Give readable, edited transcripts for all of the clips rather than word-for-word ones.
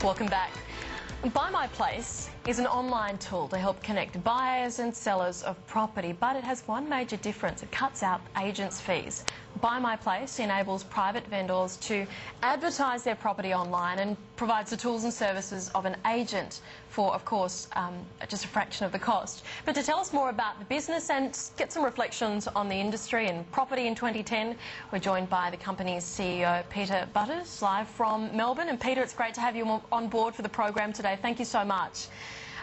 Welcome back. BuyMyPlace is an online tool to help connect buyers and sellers of property, but it has one major difference. It cuts out agents' fees. BuyMyPlace enables private vendors to advertise their property online and provides the tools and services of an agent for, of course, just a fraction of the cost. But to tell us more about the business and get some reflections on the industry and property in 2010, we're joined by the company's CEO, Peter Butterss, live from Melbourne. And Peter, it's great to have you on board for the program today. Thank you so much.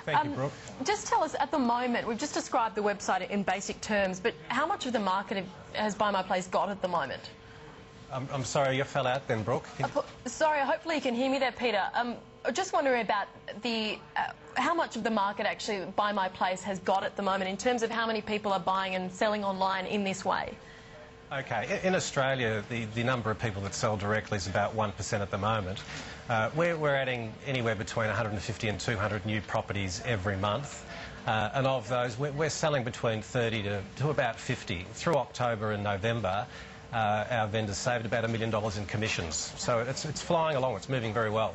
Thank you, Brooke. Just tell us, at the moment, we've just described the website in basic terms, but how much of the market has BuyMyPlace got at the moment? I'm sorry, you fell out then, Brooke. Sorry, hopefully you can hear me there, Peter. Just wondering about how much of the market actually BuyMyPlace has got at the moment in terms of how many people are buying and selling online in this way. Okay, in Australia, the number of people that sell directly is about 1% at the moment. We're adding anywhere between 150 and 200 new properties every month. And of those, we're selling between 30 to about 50. Through October and November, our vendors saved about $1 million in commissions. So it's flying along, it's moving very well.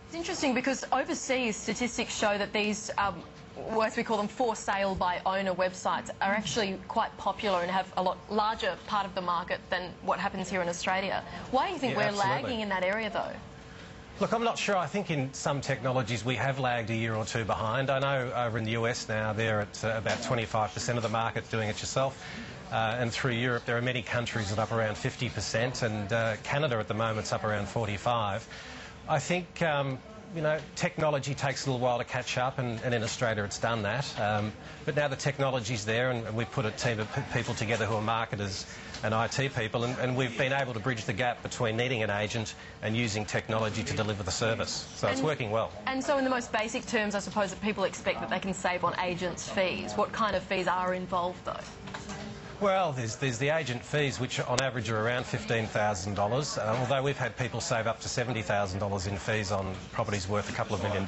It's interesting because overseas statistics show that these, as we call them, for sale by owner websites are actually quite popular and have a lot larger part of the market than what happens here in Australia. Why do you think we're lagging in that area, though? Look, I'm not sure. I think in some technologies we have lagged a year or two behind. I know over in the US now they're at about 25% of the market doing it yourself. And through Europe there are many countries that are up around 50%, and Canada at the moment's up around 45%. I think, you know, technology takes a little while to catch up, and in Australia it's done that. But now the technology's there, and we've put a team of people together who are marketers and IT people, and we've been able to bridge the gap between needing an agent and using technology to deliver the service. So it's working well. And so in the most basic terms, I suppose that people expect that they can save on agents' fees. What kind of fees are involved, though? Well, there's the agent fees, which on average are around $15,000, although we've had people save up to $70,000 in fees on properties worth a couple of $1 million.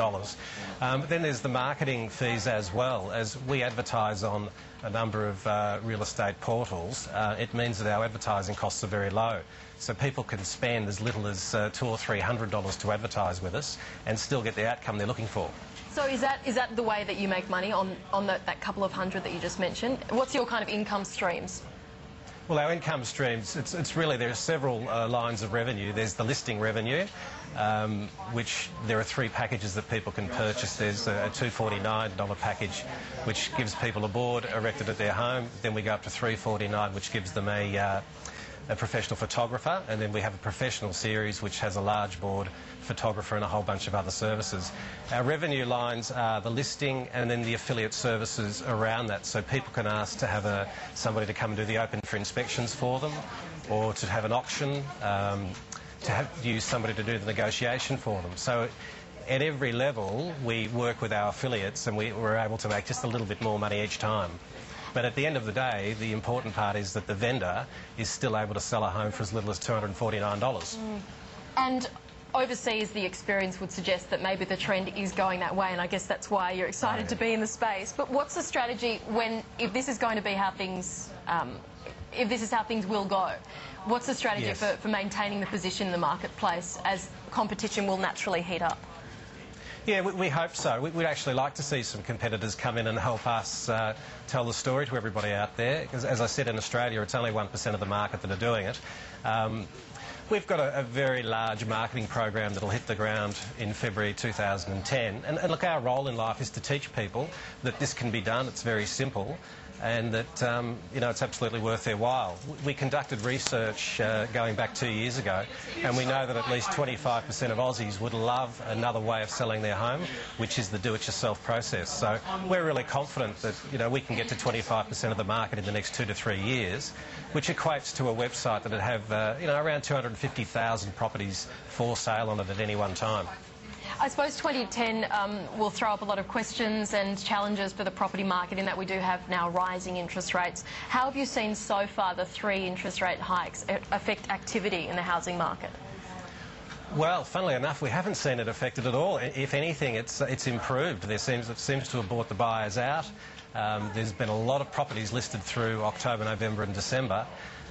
But then there's the marketing fees as well. As we advertise on a number of real estate portals, it means that our advertising costs are very low. So people can spend as little as $200 or $300 to advertise with us and still get the outcome they're looking for. So is that the way that you make money on that couple of hundred that you just mentioned? What's your kind of income streams? Well, our income streams, it's really, there are several lines of revenue. There's the listing revenue, which there are 3 packages that people can purchase. There's a $249 package, which gives people a board erected at their home. Then we go up to $349, which gives them a professional photographer, and then we have a professional series which has a large board photographer and a whole bunch of other services. Our revenue lines are the listing and then the affiliate services around that, so people can ask to have somebody to come and do the open for inspections for them, or to have an auction, to use somebody to do the negotiation for them. So at every level we work with our affiliates, and we're able to make just a little bit more money each time. But at the end of the day, the important part is that the vendor is still able to sell a home for as little as $249. And overseas, the experience would suggest that maybe the trend is going that way, and I guess that's why you're excited to be in the space. But what's the strategy if this is going to be how things, if this is how things will go? What's the strategy for maintaining the position in the marketplace as competition will naturally heat up? Yeah, we hope so. We'd actually like to see some competitors come in and help us tell the story to everybody out there, because as I said, in Australia it's only 1% of the market that are doing it. We've got a very large marketing program that'll hit the ground in February 2010. And look, our role in life is to teach people that this can be done, it's very simple, and that you know, it's absolutely worth their while. We conducted research going back 2 years ago, and we know that at least 25% of Aussies would love another way of selling their home, which is the do-it-yourself process. So we're really confident that, you know, we can get to 25% of the market in the next 2 to 3 years, which equates to a website that would have you know, around 250,000 properties for sale on it at any one time. I suppose 2010 will throw up a lot of questions and challenges for the property market in that we do have now rising interest rates. How have you seen so far the 3 interest rate hikes affect activity in the housing market? Well, funnily enough, we haven't seen it affected at all. If anything, it's improved. It seems to have brought the buyers out. There's been a lot of properties listed through October, November and December.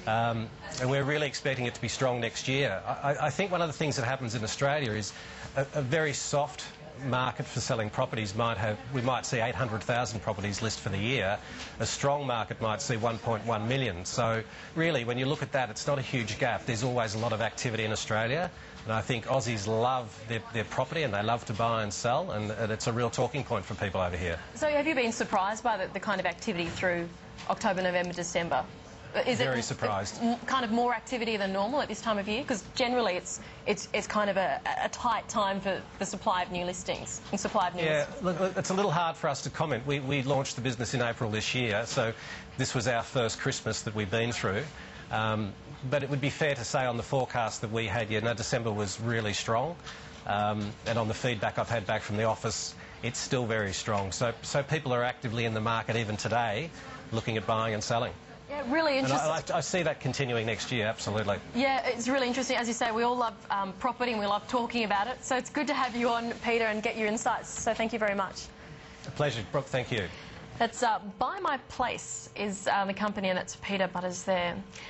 And we're really expecting it to be strong next year. I think one of the things that happens in Australia is a very soft market for selling properties. We might see 800,000 properties list for the year. A strong market might see 1.1 million. So really, when you look at that, it's not a huge gap. There's always a lot of activity in Australia, and I think Aussies love their property and they love to buy and sell, and it's a real talking point for people over here. So have you been surprised by the kind of activity through October, November, December? Is Very surprised. Kind of more activity than normal at this time of year? Because generally it's kind of a tight time for the supply of new listings and supply of new listings. Look, it's a little hard for us to comment. We launched the business in April this year, so this was our first Christmas that we've been through. But it would be fair to say on the forecast that we had, December was really strong. And on the feedback I've had back from the office, it's still very strong. So people are actively in the market even today looking at buying and selling. Yeah, really interesting. And I see that continuing next year, absolutely. Yeah, it's really interesting. As you say, we all love property and we love talking about it. So it's good to have you on, Peter, and get your insights. So thank you very much. A pleasure, Brooke. Thank you. That's BuyMyPlace is the company, and it's Peter Butterss there.